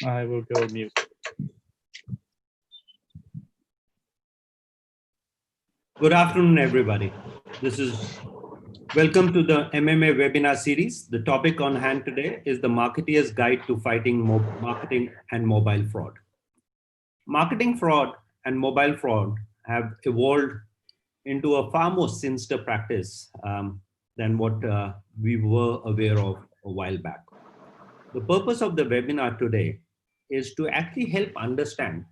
I will go mute. Good afternoon, everybody. Welcome to the MMA webinar series. The topic on hand today is the Marketeer's Guide to Fighting Marketing and Mobile Fraud. Marketing fraud and mobile fraud have evolved into a far more sinister practice than what we were aware of a while back. The purpose of the webinar today is to actually help understand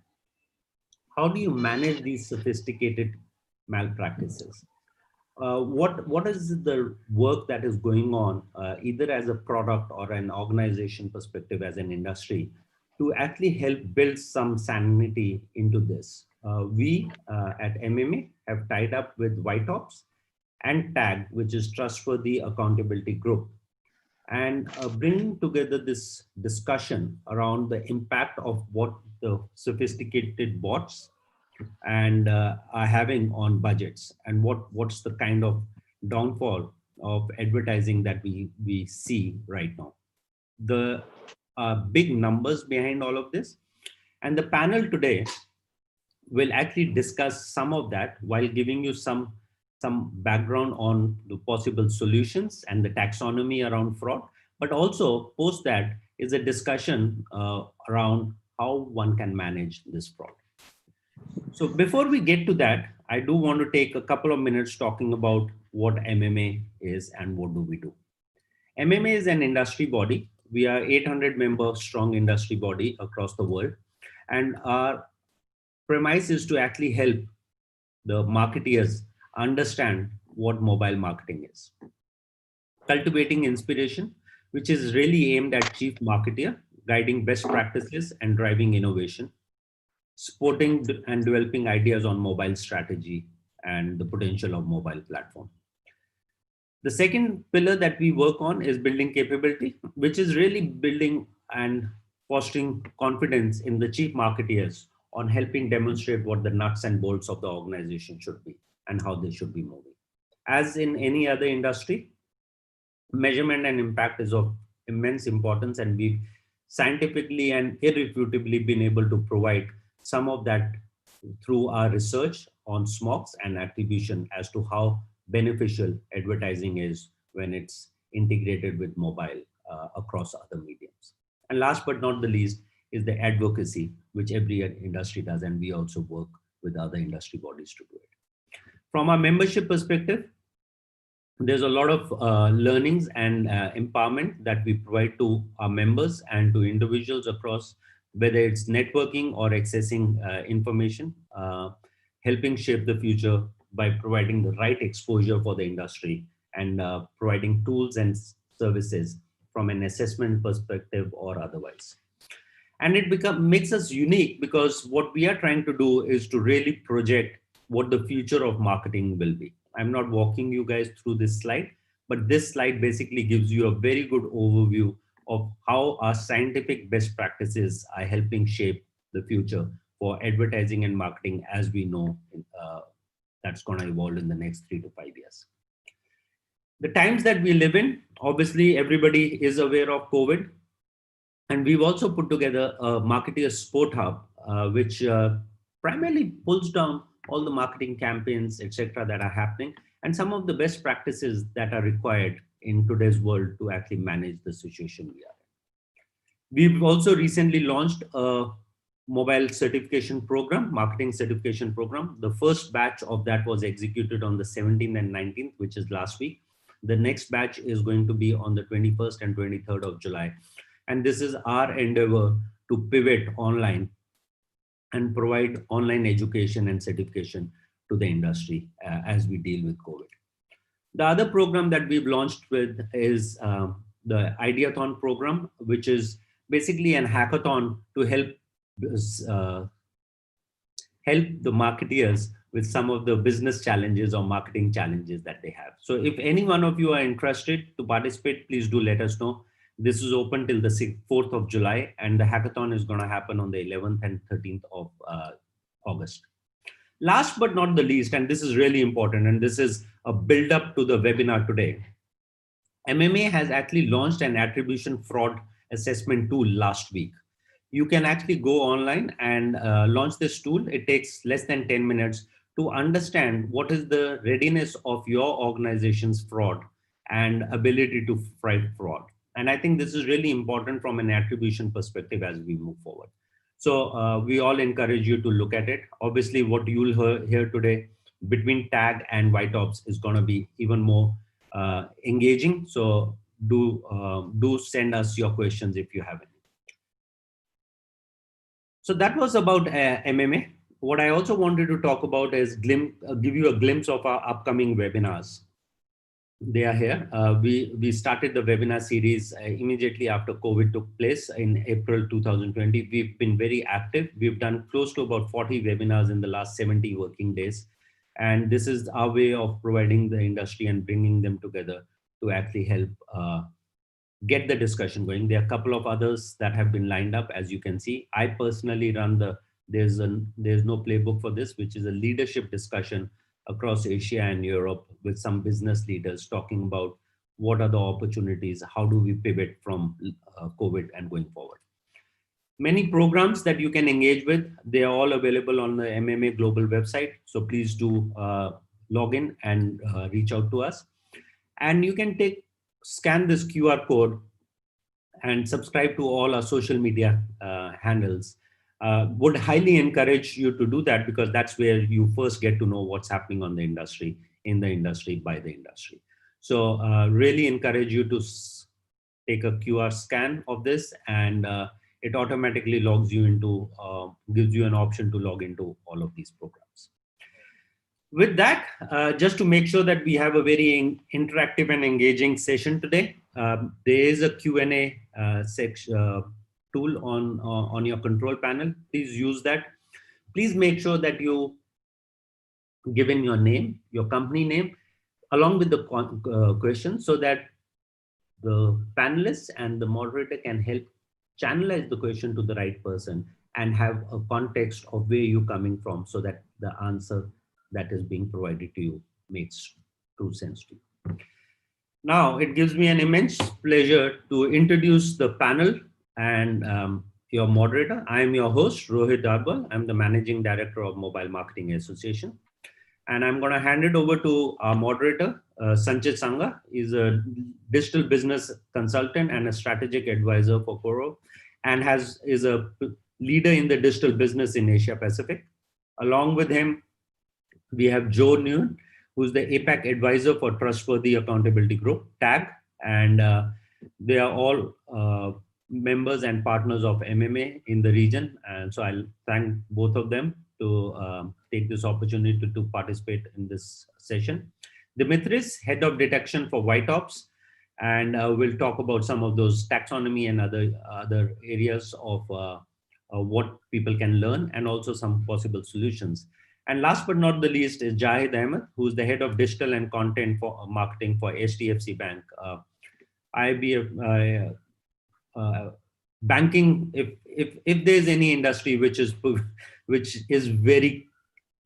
how do you manage these sophisticated malpractices. What is the work that is going on either as a product or an organization perspective as an industry to actually help build some sanity into this. We at MMA have tied up with White Ops and TAG, which is Trustworthy Accountability Group, and bringing together this discussion around the impact of what the sophisticated bots and are having on budgets, and what's the kind of downfall of advertising that we see right now. The big numbers behind all of this, and the panel today will actually discuss some of that while giving you some background on the possible solutions and the taxonomy around fraud, but also post that is a discussion around how one can manage this fraud. So before we get to that, I do want to take a couple of minutes talking about what MMA is and what do we do. MMA is an industry body. We are 800 member strong industry body across the world. And our premise is to actually help the marketeers understand what mobile marketing is. Cultivating inspiration, which is really aimed at chief marketer, guiding best practices and driving innovation. Supporting and developing ideas on mobile strategy and the potential of mobile platform. The second pillar that we work on is building capability, which is really building and fostering confidence in the chief marketeers on helping demonstrate what the nuts and bolts of the organization should be and how they should be moving. As in any other industry, measurement and impact is of immense importance, and we've scientifically and irrefutably been able to provide some of that through our research on SMOCs and attribution as to how beneficial advertising is when it's integrated with mobile across other mediums. And last but not the least is the advocacy, which every industry does, and we also work with other industry bodies to do it. From our membership perspective, there's a lot of learnings and empowerment that we provide to our members and to individuals across, whether it's networking or accessing information, helping shape the future by providing the right exposure for the industry and providing tools and services from an assessment perspective or otherwise. And it makes us unique because what we are trying to do is to really project what the future of marketing will be. I'm not walking you guys through this slide, but this slide basically gives you a very good overview of how our scientific best practices are helping shape the future for advertising and marketing as we know that's going to evolve in the next 3 to 5 years. The times that we live in, obviously everybody is aware of COVID, and we've also put together a marketer support hub, which primarily pulls down all the marketing campaigns, etc., that are happening, and some of the best practices that are required in today's world to actually manage the situation we are in. We've also recently launched a mobile certification program, marketing certification program. The first batch of that was executed on the 17th and 19th, which is last week. The next batch is going to be on the 21st and 23rd of July. And this is our endeavor to pivot online and provide online education and certification to the industry as we deal with COVID. The other program that we've launched with is the Ideathon program, which is basically an hackathon to help the marketeers with some of the business challenges or marketing challenges that they have. So if any one of you are interested to participate, please do let us know. This is open till the 4th of July, and the hackathon is going to happen on the 11th and 13th of August. Last but not the least, and this is really important, and this is a build up to the webinar today, MMA has actually launched an attribution fraud assessment tool last week. you can actually go online and launch this tool. It takes less than 10 minutes to understand what is the readiness of your organization's fraud and ability to fight fraud. And I think this is really important from an attribution perspective as we move forward. So we all encourage you to look at it. Obviously, what you'll hear today between tag and white ops is going to be even more engaging. So do send us your questions if you have any. So that was about MMA. What I also wanted to talk about is give you a glimpse of our upcoming webinars. They are here. We started the webinar series immediately after COVID took place in April 2020. We've been very active. We've done close to about 40 webinars in the last 70 working days. And this is our way of providing the industry and bringing them together to actually help get the discussion going. There are a couple of others that have been lined up, as you can see. I personally run there's no playbook for this, which is a leadership discussion across Asia and Europe with some business leaders talking about what are the opportunities, how do we pivot from COVID and going forward. Many programs that you can engage with, they are all available on the MMA Global website. So please do log in and reach out to us. And you can scan this QR code and subscribe to all our social media handles. Would highly encourage you to do that, because that's where you first get to know what's happening on the industry, in the industry, by the industry. So really encourage you to take a QR scan of this, and it automatically logs you into, gives you an option to log into all of these programs. With that, just to make sure that we have a very interactive and engaging session today, there is a Q&A tool on your control panel. Please use that. Please make sure that you give in your name, your company name, along with the question, so that the panelists and the moderator can help channelize the question to the right person and have a context of where you're coming from, so that the answer that is being provided to you makes true sense to you. Now, it gives me an immense pleasure to introduce the panel and your moderator. I am your host, Rohit Darbal. I'm the Managing Director of Mobile Marketing Association. And I'm going to hand it over to our moderator, Sanchit Sangha. He's a digital business consultant and a strategic advisor for Coro, and is a leader in the digital business in Asia Pacific. Along with him, we have Joe Nguyen, who's the APAC advisor for Trustworthy Accountability Group, TAG, and they are all members and partners of MMA in the region. And so I'll thank both of them to take this opportunity to participate in this session. Dimitris, Head of Detection for White Ops, and we'll talk about some of those taxonomy and other areas of what people can learn, and also some possible solutions. And last but not the least is Jahid Ahmed, who's the Head of Digital and Content for Marketing for HDFC Bank. Banking, if there's any industry which is very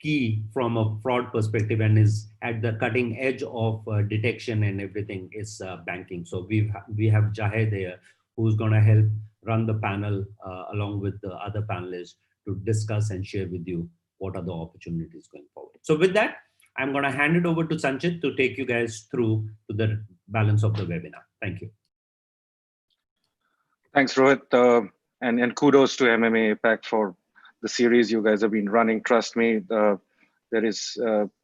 key from a fraud perspective and is at the cutting edge of detection and everything, is banking. So we have Jahid here, who's going to help run the panel along with the other panelists to discuss and share with you what are the opportunities going forward. So with that, I'm going to hand it over to Sanchit to take you guys through to the balance of the webinar. Thank you. Thanks, Rohit. And kudos to MMA APAC for the series you guys have been running. Trust me, there is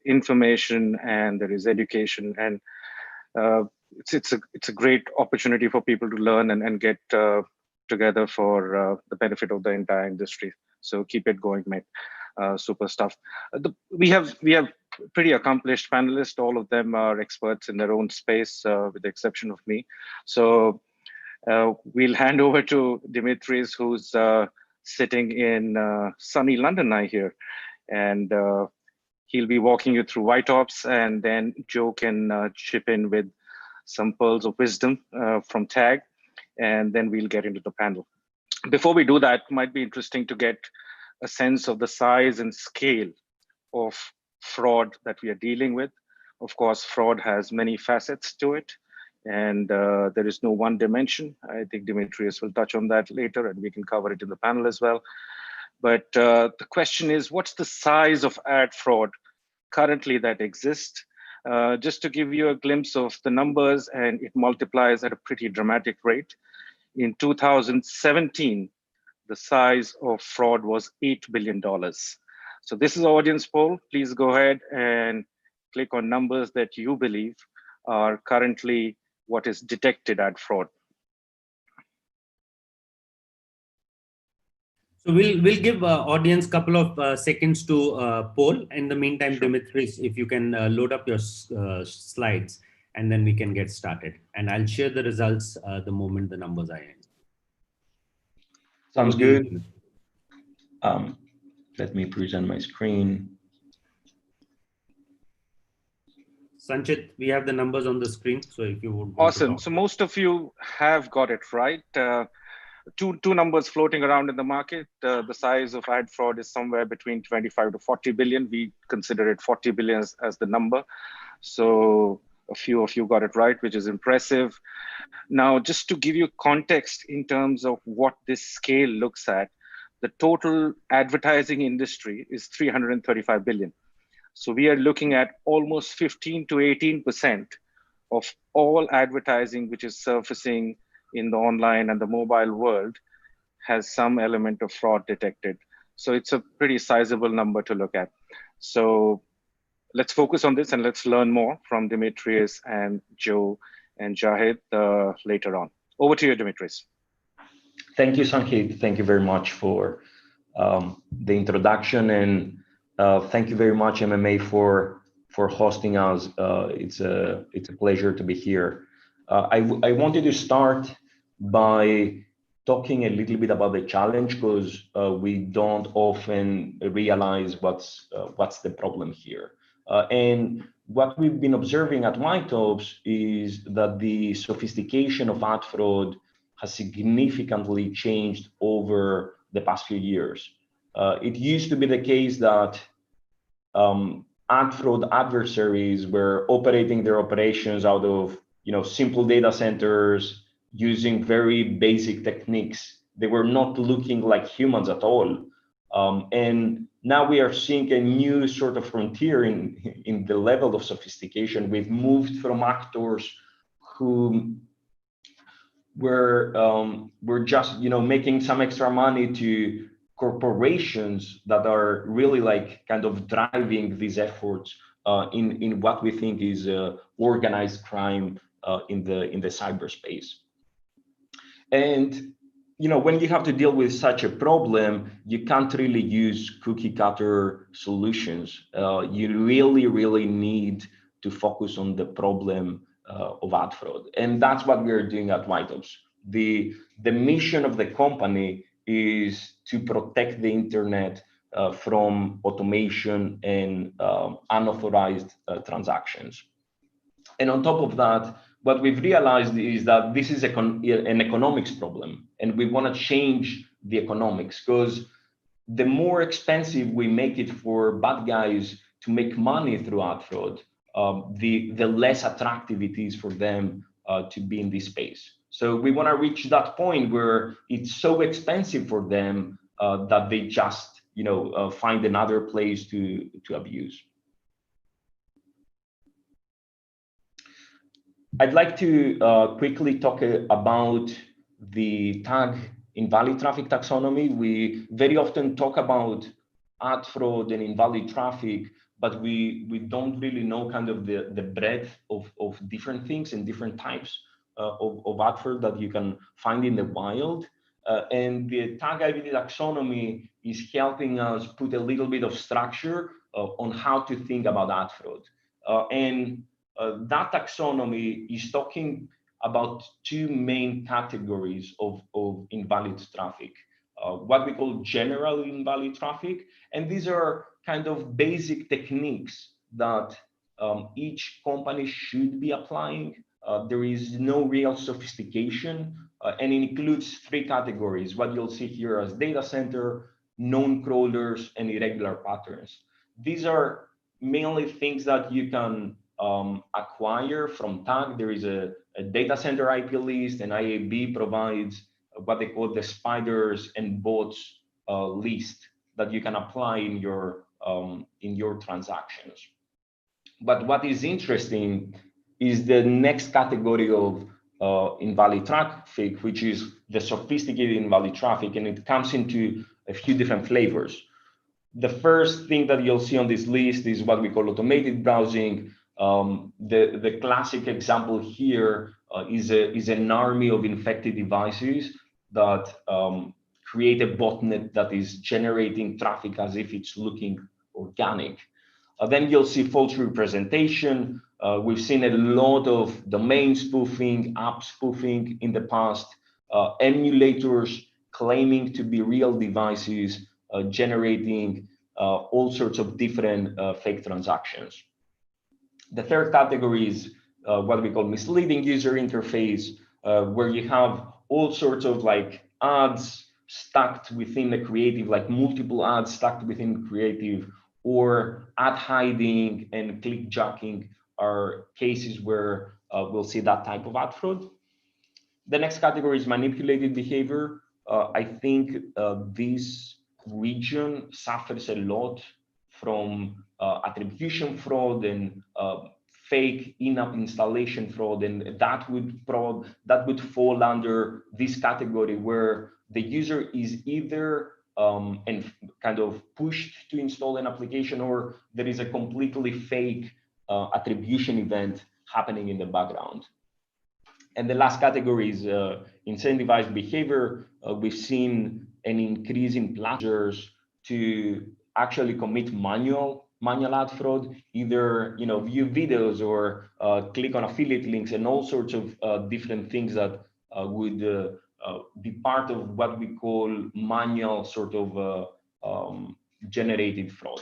information and there is education, and it's a great opportunity for people to learn and get together for the benefit of the entire industry. So keep it going, mate. Super stuff. We have pretty accomplished panelists. All of them are experts in their own space, with the exception of me. So we'll hand over to Dimitris, who's sitting in sunny London, I hear, and he'll be walking you through White Ops, and then Joe can chip in with some pearls of wisdom from TAG, and then we'll get into the panel. Before we do that, it might be interesting to get a sense of the size and scale of fraud that we are dealing with. Of course, fraud has many facets to it. and there is no one dimension. I think Demetrius will touch on that later, and we can cover it in the panel as well. But the question is, what's the size of ad fraud currently that exists? Just to give you a glimpse of the numbers, and it multiplies at a pretty dramatic rate. In 2017, the size of fraud was $8 billion. So this is audience poll. Please go ahead and click on numbers that you believe are currently what is detected ad fraud. So we'll give audience couple of seconds to poll. In the meantime, sure. Dimitris, if you can load up your slides, and then we can get started. And I'll share the results the moment the numbers are in. Sounds good. Let me present my screen. Sanchit, we have the numbers on the screen. So if you would. Awesome. So most of you have got it right. Two numbers floating around in the market. The size of ad fraud is somewhere between 25 to 40 billion. We consider it 40 billion as the number. So a few of you got it right, which is impressive. Now, just to give you context in terms of what this scale looks at, the total advertising industry is 335 billion. So we are looking at almost 15 to 18% of all advertising which is surfacing in the online and the mobile world has some element of fraud detected. So it's a pretty sizable number to look at. So let's focus on this and let's learn more from Demetrius and Joe and Jahid later on. Over to you, Demetrius. Thank you, Sanchit. Thank you very much for the introduction, and thank you very much, MMA, for hosting us. It's a pleasure to be here. I wanted to start by talking a little bit about the challenge, because we don't often realize what's the problem here. And what we've been observing at Whitehopes is that the sophistication of ad fraud has significantly changed over the past few years. It used to be the case that ad fraud adversaries were operating their operations out of simple data centers, using very basic techniques. They were not looking like humans at all. And now we are seeing a new sort of frontier in the level of sophistication. We've moved from actors who were just making some extra money to corporations that are really kind of driving these efforts in what we think is organized crime in the cyberspace. And when you have to deal with such a problem, you can't really use cookie cutter solutions. You really need to focus on the problem of ad fraud. And that's what we're doing at Whitehopes. The mission of the company is to protect the internet from automation and unauthorized transactions. And on top of that, what we've realized is that this is an economics problem, and we want to change the economics, because the more expensive we make it for bad guys to make money through ad fraud, the less attractive it is for them to be in this space. So we want to reach that point where it's so expensive for them that they just find another place to abuse. I'd like to quickly talk about the tag invalid traffic taxonomy. We very often talk about ad fraud and invalid traffic, but we don't really know kind of the breadth of different things and different types of ad fraud that you can find in the wild. And the tag invalid taxonomy is helping us put a little bit of structure on how to think about ad fraud. That taxonomy is talking about two main categories of invalid traffic, what we call general invalid traffic. And these are kind of basic techniques that each company should be applying. There is no real sophistication, and it includes three categories, what you'll see here as data center, known crawlers, and irregular patterns. These are mainly things that you can acquire from tag. There is a data center IP list, and IAB provides what they call the spiders and bots list that you can apply in your transactions. But what is interesting is the next category of invalid traffic, which is the sophisticated invalid traffic, and it comes into a few different flavors. The first thing that you'll see on this list is what we call automated browsing. The classic example here is an army of infected devices that create a botnet that is generating traffic as if it's looking organic. Then you'll see false representation. We've seen a lot of domain spoofing, app spoofing in the past, emulators claiming to be real devices, generating all sorts of different fake transactions. The third category is what we call misleading user interface, where you have all sorts of like ads stacked within the creative, like multiple ads stacked within creative, or ad hiding and click jacking are cases where we'll see that type of ad fraud. The next category is manipulated behavior. I think this region suffers a lot from attribution fraud and fake in-app installation fraud, and that would fall under this category where the user is either and kind of pushed to install an application, or there is a completely fake attribution event happening in the background. And the last category is incentivized behavior. We've seen an increase in planners to actually commit manual ad fraud, either view videos or click on affiliate links and all sorts of different things that would be part of what we call manual sort of generated fraud.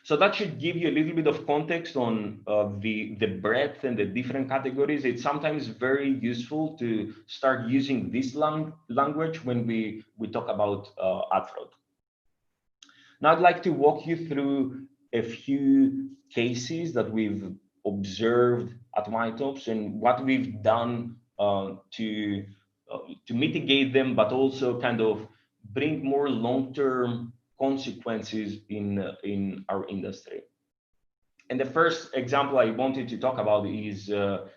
So that should give you a little bit of context on the breadth and the different categories. It's sometimes very useful to start using this language when we talk about ad fraud. Now I'd like to walk you through a few cases that we've observed at Whitetops and what we've done to mitigate them, but also kind of bring more long-term consequences in our industry. And the first example I wanted to talk about is a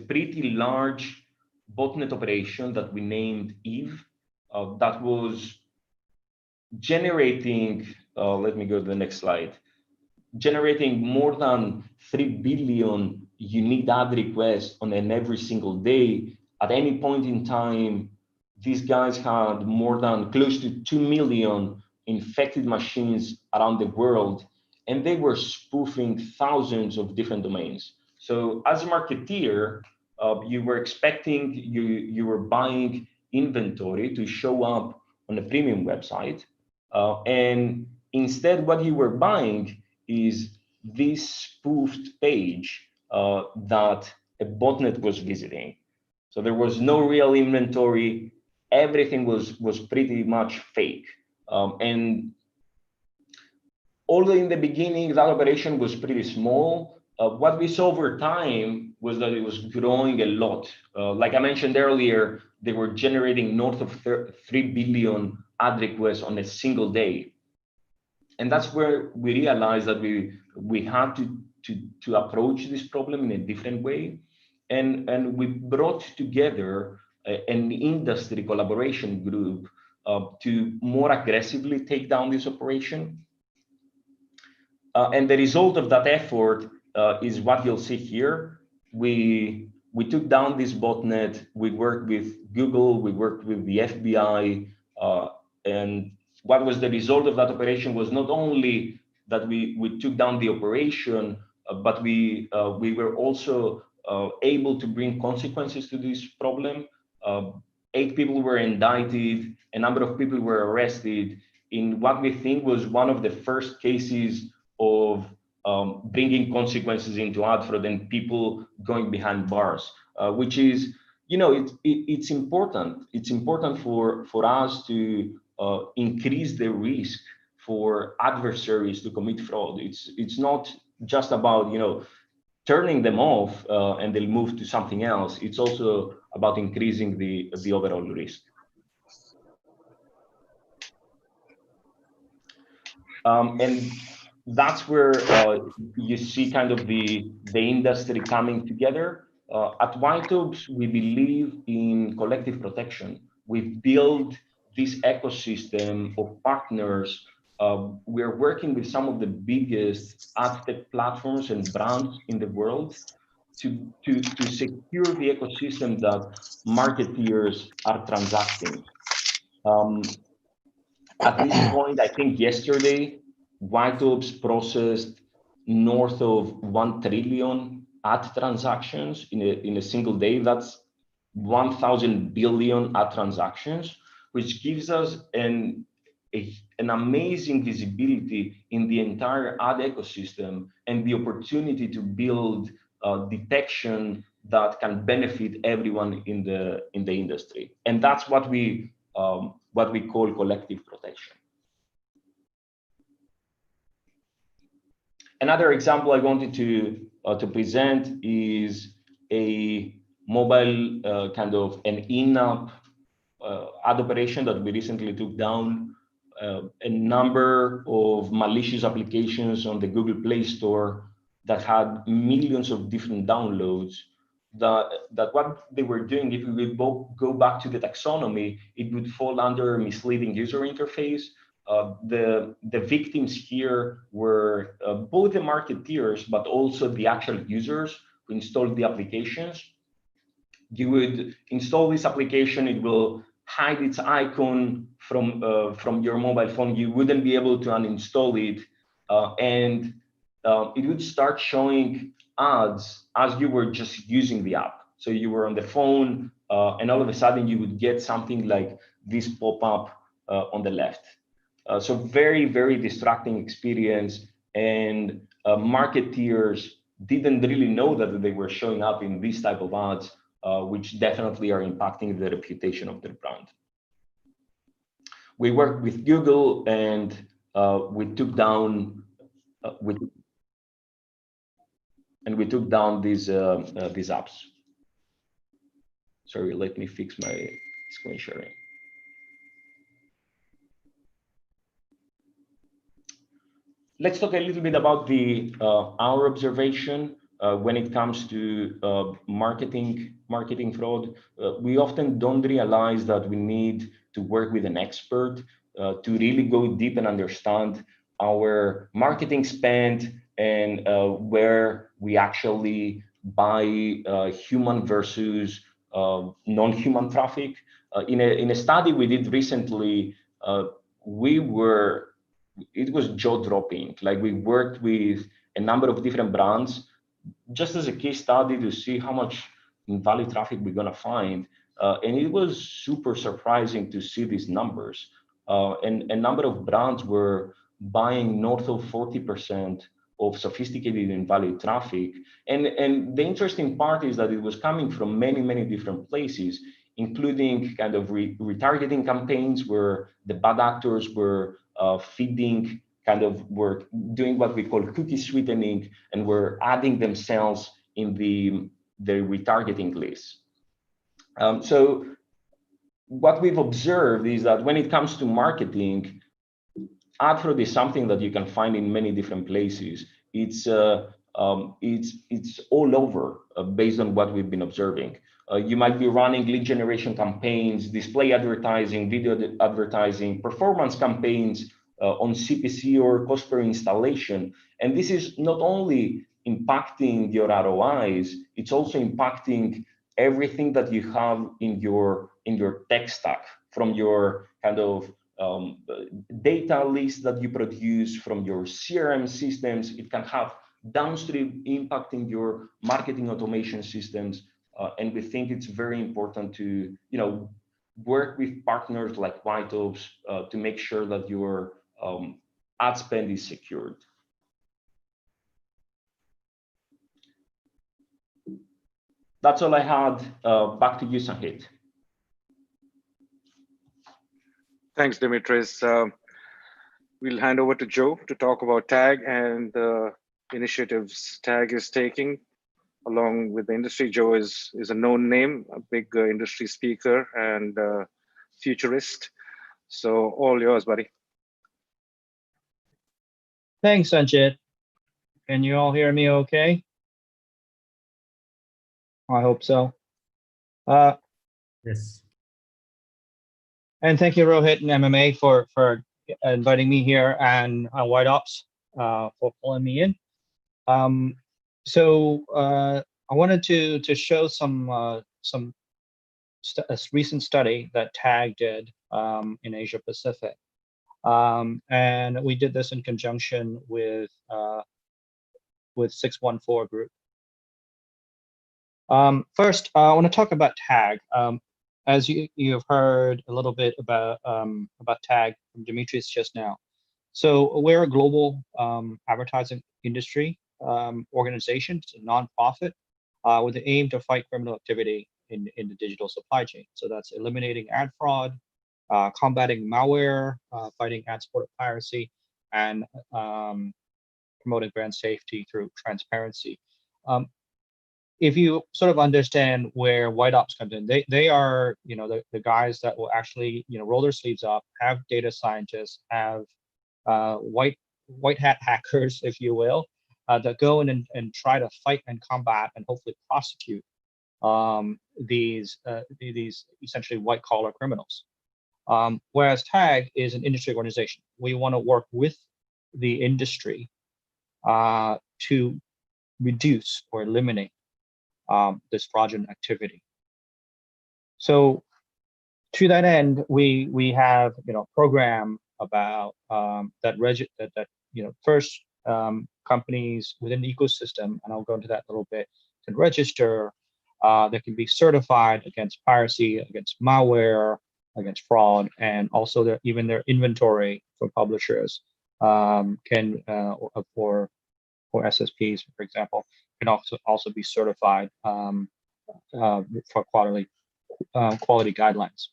pretty large botnet operation that we named Eve, that was generating, let me go to the next slide, generating more than 3 billion unique ad requests on an every single day. At any point in time, these guys had more than close to 2 million infected machines around the world, and they were spoofing thousands of different domains. So as a marketeer, you were expecting, you were buying inventory to show up on a premium website, and instead what you were buying is this spoofed page that a botnet was visiting. So there was no real inventory. Everything was pretty much fake. And although in the beginning that operation was pretty small, what we saw over time was that it was growing a lot. Like I mentioned earlier, they were generating north of 3 billion ad requests on a single day. And that's where we realized that we had to approach this problem in a different way. And we brought together an industry collaboration group to more aggressively take down this operation. And the result of that effort is what you'll see here. We took down this botnet. We worked with Google, we worked with the FBI, and what was the result of that operation was not only that we took down the operation, but we were also able to bring consequences to this problem. 8 people were indicted, a number of people were arrested in what we think was one of the first cases of bringing consequences into ad fraud and people going behind bars, which is, it's important. It's important for us to increase the risk for adversaries to commit fraud. It's not just about, turning them off and they'll move to something else. It's also about increasing the overall risk. And that's where you see kind of the industry coming together. At White Oaks, we believe in collective protection. We've built this ecosystem of partners. We're working with some of the biggest ad tech platforms and brands in the world to secure the ecosystem that marketeers are transacting. At this point, I think yesterday, White Oaks processed north of 1 trillion ad transactions in a single day. That's 1,000 billion ad transactions, which gives us an amazing visibility in the entire ad ecosystem and the opportunity to build detection that can benefit everyone in the industry. And that's what we call collective protection. Another example I wanted to present is a mobile kind of an in-app ad operation that we recently took down. A number of malicious applications on the Google Play Store that had millions of different downloads. That what they were doing, if we would go back to the taxonomy, it would fall under misleading user interface. The victims here were both the marketeers, but also the actual users who installed the applications. You would install this application, it will hide its icon from your mobile phone. You wouldn't be able to uninstall it, and it would start showing ads as you were just using the app. So you were on the phone, and all of a sudden you would get something like this pop-up on the left. So very, very distracting experience, and marketeers didn't really know that they were showing up in these type of ads, which definitely are impacting the reputation of their brand. We worked with Google, and we took down these apps. Sorry, let me fix my screen sharing. Let's talk a little bit about our observation when it comes to marketing fraud. We often don't realize that we need to work with an expert to really go deep and understand our marketing spend and where we actually buy human versus non-human traffic. In a study we did recently, it was jaw-dropping. Like, we worked with a number of different brands just as a case study to see how much invalid traffic we're going to find. And it was super surprising to see these numbers. And a number of brands were buying north of 40% of sophisticated invalid traffic. And the interesting part is that it was coming from many, many different places, including kind of retargeting campaigns where the bad actors were feeding, were doing what we call cookie sweetening, and were adding themselves in the retargeting list. So what we've observed is that when it comes to marketing, ad fraud is something that you can find in many different places. It's all over based on what we've been observing. You might be running lead generation campaigns, display advertising, video advertising, performance campaigns on CPC or cost per installation. And this is not only impacting your ROIs, it's also impacting everything that you have in your tech stack, from your kind of data list that you produce, from your CRM systems. It can have downstream impact in your marketing automation systems. And we think it's very important to work with partners like White Oaks to make sure that your ad spend is secured. That's all I had. Back to you, Sanjit. Thanks, Dimitris. We'll hand over to Joe to talk about TAG and the initiatives TAG is taking along with the industry. Joe is a known name, a big industry speaker and futurist. So all yours, buddy. Thanks, Sanjit. Can you all hear me okay? I hope so. Yes. And thank you, Rohit and MMA, for inviting me here, and White Ops for pulling me in. So I wanted to show a recent study that TAG did in Asia Pacific, and we did this in conjunction with 614 Group. First, I want to talk about TAG. As you've heard a little bit about TAG from Dimitris just now. So we're a global advertising industry organization, it's a nonprofit with the aim to fight criminal activity in the digital supply chain. So that's eliminating ad fraud, combating malware, fighting ad-supported piracy, and promoting brand safety through transparency. If you sort of understand where White Ops comes in, they are, you know, the guys that will actually, you know, roll their sleeves up, have data scientists, have white hat hackers, if you will, that go in and try to fight and combat and hopefully prosecute these essentially white collar criminals. Whereas TAG is an industry organization. We want to work with the industry to reduce or eliminate this fraudulent activity. So to that end, we have, you know, a program about that you know, first companies within the ecosystem, and I'll go into that a little bit, can register, that can be certified against piracy, against malware, against fraud, and also even their inventory for publishers can for SSPs, for example, can also be certified for quality guidelines.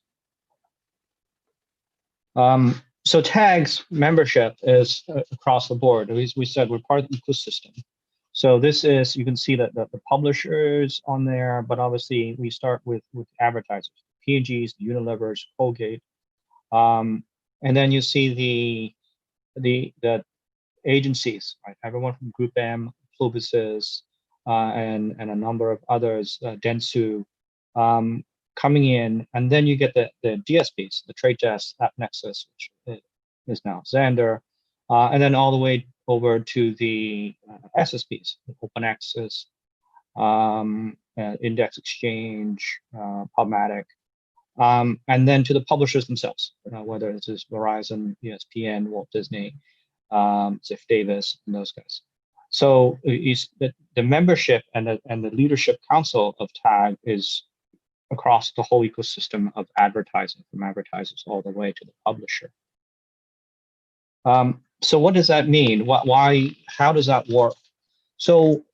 So TAG's membership is across the board. We said we're part of the ecosystem. So this is, you can see that the publishers on there, but obviously we start with advertisers, P&Gs, Unilevers, Colgate, and then you see the agencies, right? Everyone from Group M, Publicis, and a number of others, Dentsu, coming in, and then you get the DSPs, the Trade Desk, AppNexus, which is now Xandr, and then all the way over to the SSPs, Open Access, Index Exchange, PubMatic, and then to the publishers themselves, whether it's Verizon, ESPN, Walt Disney, Ziff Davis, and those guys. So the membership and the leadership council of TAG is across the whole ecosystem of advertising, from advertisers all the way to the publisher. So what does that mean? Why? How does that work? So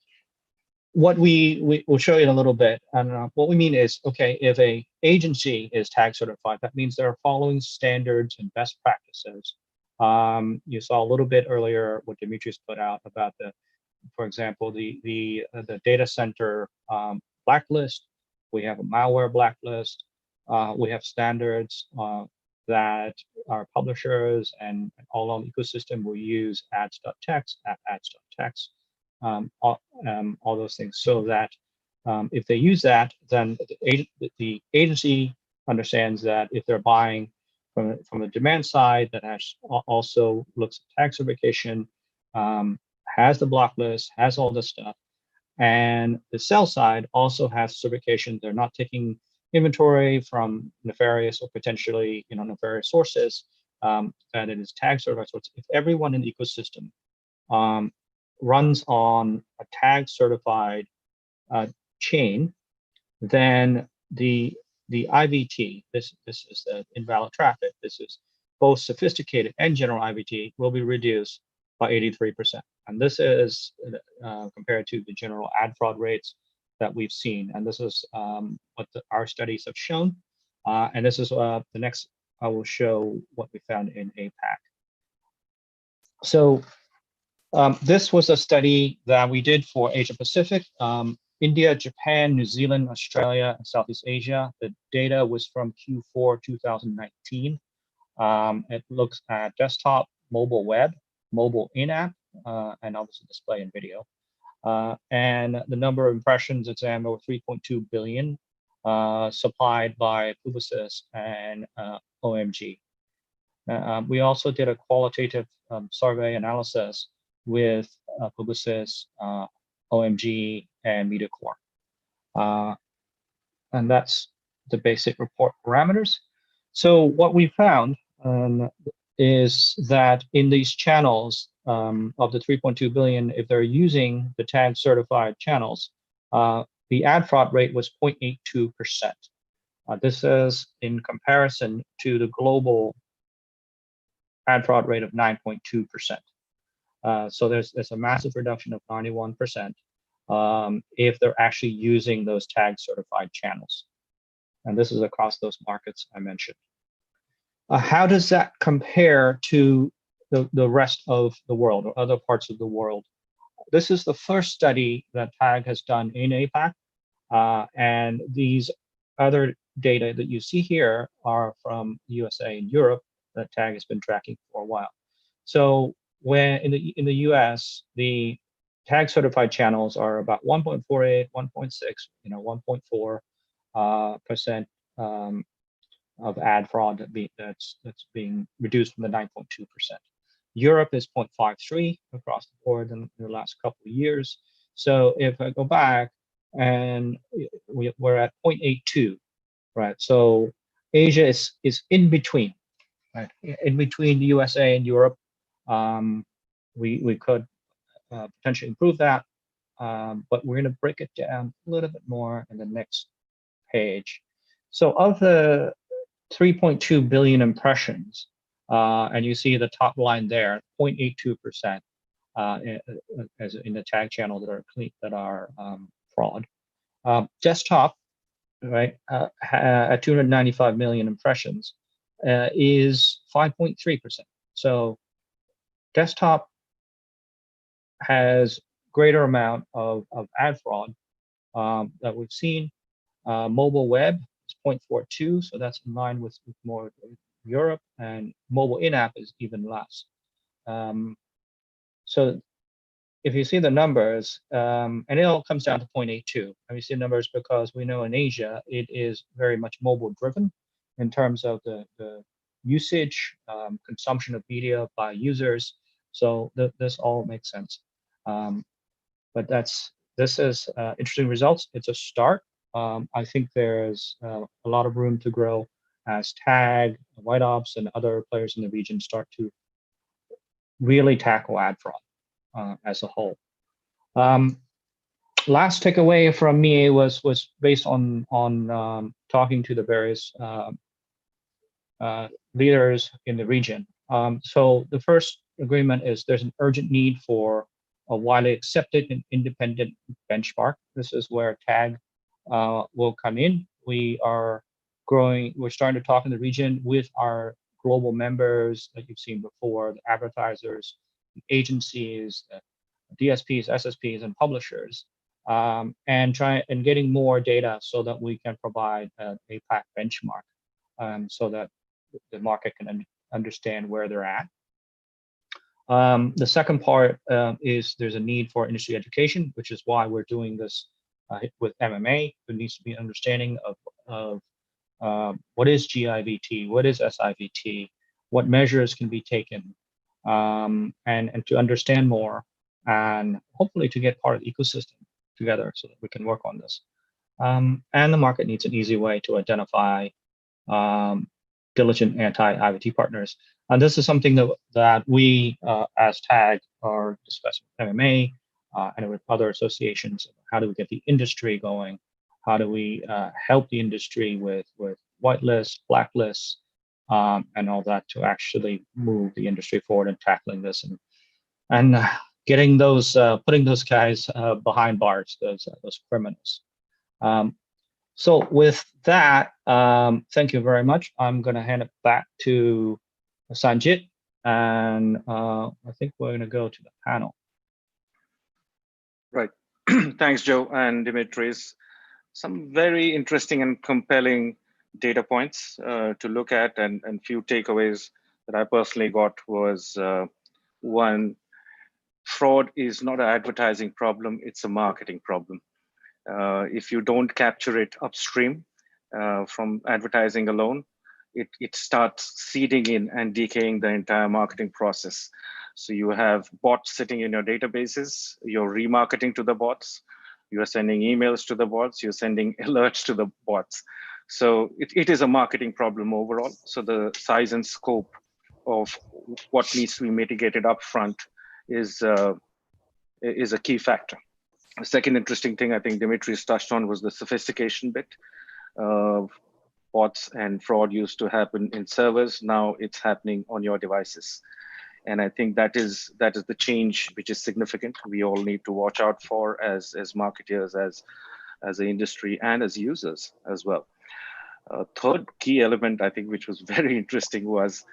what we will show you in a little bit, and what we mean is, okay, if a agency is TAG certified, that means they're following standards and best practices. You saw a little bit earlier what Dimitris put out about for example, the data center blacklist. We have a malware blacklist. We have standards that our publishers and all on the ecosystem will use ads.txt, ads.txt, all those things, so that if they use that, then the agency understands that if they're buying from the demand side, that also looks at tag certification, has the block list, has all this stuff, and the sell side also has certification. They're not taking inventory from nefarious or potentially, you know, nefarious sources, that it is tag certified. So if everyone in the ecosystem runs on a tag certified chain, then the IVT, this is the invalid traffic, this is both sophisticated and general IVT, will be reduced by 83%. And this is compared to the general ad fraud rates that we've seen. And this is what our studies have shown. And this is the next, I will show what we found in APAC. So This was a study that we did for Asia Pacific, India, Japan, New Zealand, Australia, and Southeast Asia. The data was from Q4 2019. It looks at desktop, mobile web, mobile in-app, and obviously display and video. And the number of impressions examined over 3.2 billion, supplied by Publicis and OMG. We also did a qualitative survey analysis with Publicis, OMG, and MediaCorp. And that's the basic report parameters. So what we found is that in these channels, of the 3.2 billion, if they're using the tag certified channels, the ad fraud rate was 0.82%. This is in comparison to the global ad fraud rate of 9.2%. So there's a massive reduction of 91% if they're actually using those tag certified channels. And this is across those markets I mentioned. How does that compare to the rest of the world or other parts of the world? This is the first study that TAG has done in APAC. And these other data that you see here are from USA and Europe that TAG has been tracking for a while. So when in the US, the tag certified channels are about 1.48, 1.6, 1.4% of ad fraud that's being reduced from the 9.2%. Europe is 0.53 across the board in the last couple of years. So if I go back and we're at 0.82, right? So Asia is in between, right? In between the USA and Europe. We could potentially improve that, but we're going to break it down a little bit more in the next page. So of the 3.2 billion impressions, and you see the top line there, 0.82% as in the tag channel that are fraud. Desktop, right, at 295 million impressions is 5.3%. So desktop has greater amount of ad fraud that we've seen. Mobile web is 0.42, so that's in line with more Europe, and mobile in-app is even less. So if you see the numbers, and it all comes down to 0.82, and we see numbers because we know in Asia it is very much mobile driven in terms of the usage, consumption of media by users. So this all makes sense. But this is interesting results. It's a start. I think there's a lot of room to grow as TAG, White Ops, and other players in the region start to really tackle ad fraud as a whole. Last takeaway from me was based on talking to the various leaders in the region. So the first agreement is there's an urgent need for a widely accepted and independent benchmark. This is where TAG will come in. We are growing, we're starting to talk in the region with our global members that you've seen before, the advertisers, the agencies, DSPs, SSPs, and publishers, and getting more data so that we can provide an APAC benchmark, so that the market can understand where they're at. The second part is there's a need for industry education, which is why we're doing this with MMA. There needs to be an understanding of what is GIVT, what is SIVT, what measures can be taken, and to understand more, and hopefully to get part of the ecosystem together so that we can work on this. And the market needs an easy way to identify diligent anti-IVT partners. And this is something that we, as TAG, are discussing with MMA and with other associations. How do we get the industry going? How do we help the industry with whitelists, blacklists, and all that to actually move the industry forward in tackling this and getting those, putting those guys behind bars, those criminals. So with that, thank you very much. I'm going to hand it back to Sanjit, And I think we're going to go to the panel. Right. Thanks, Joe and Dimitris. Some very interesting and compelling data points to look at, and few takeaways that I personally got was one, fraud is not an advertising problem, it's a marketing problem. If you don't capture it upstream from advertising alone, it starts seeding in and decaying the entire marketing process. So you have bots sitting in your databases, you're remarketing to the bots, you're sending emails to the bots, you're sending alerts to the bots. So it is a marketing problem overall. So the size and scope of what needs to be mitigated upfront is a key factor. The second interesting thing I think Dimitris touched on was the sophistication bit. Bots and fraud used to happen in servers. Now it's happening on your devices. And I think that is the change which is significant. We all need to watch out for as marketers, as an industry, and as users as well. Third key element, I think, which was very interesting was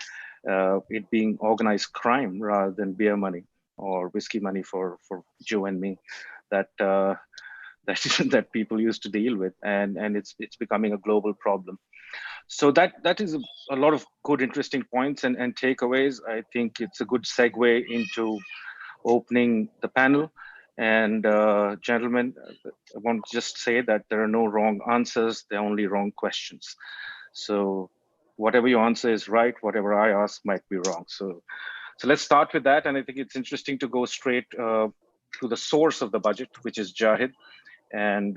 it being organized crime rather than beer money or whiskey money for Joe and me that that people used to deal with, and it's becoming a global problem. So that is a lot of good, interesting points and takeaways. I think it's a good segue into opening the panel. And gentlemen, I want to just say that there are no wrong answers, there are only wrong questions. So whatever your answer is right, whatever I ask might be wrong. So let's start with that. And I think it's interesting to go straight to the source of the budget, which is Jahid, and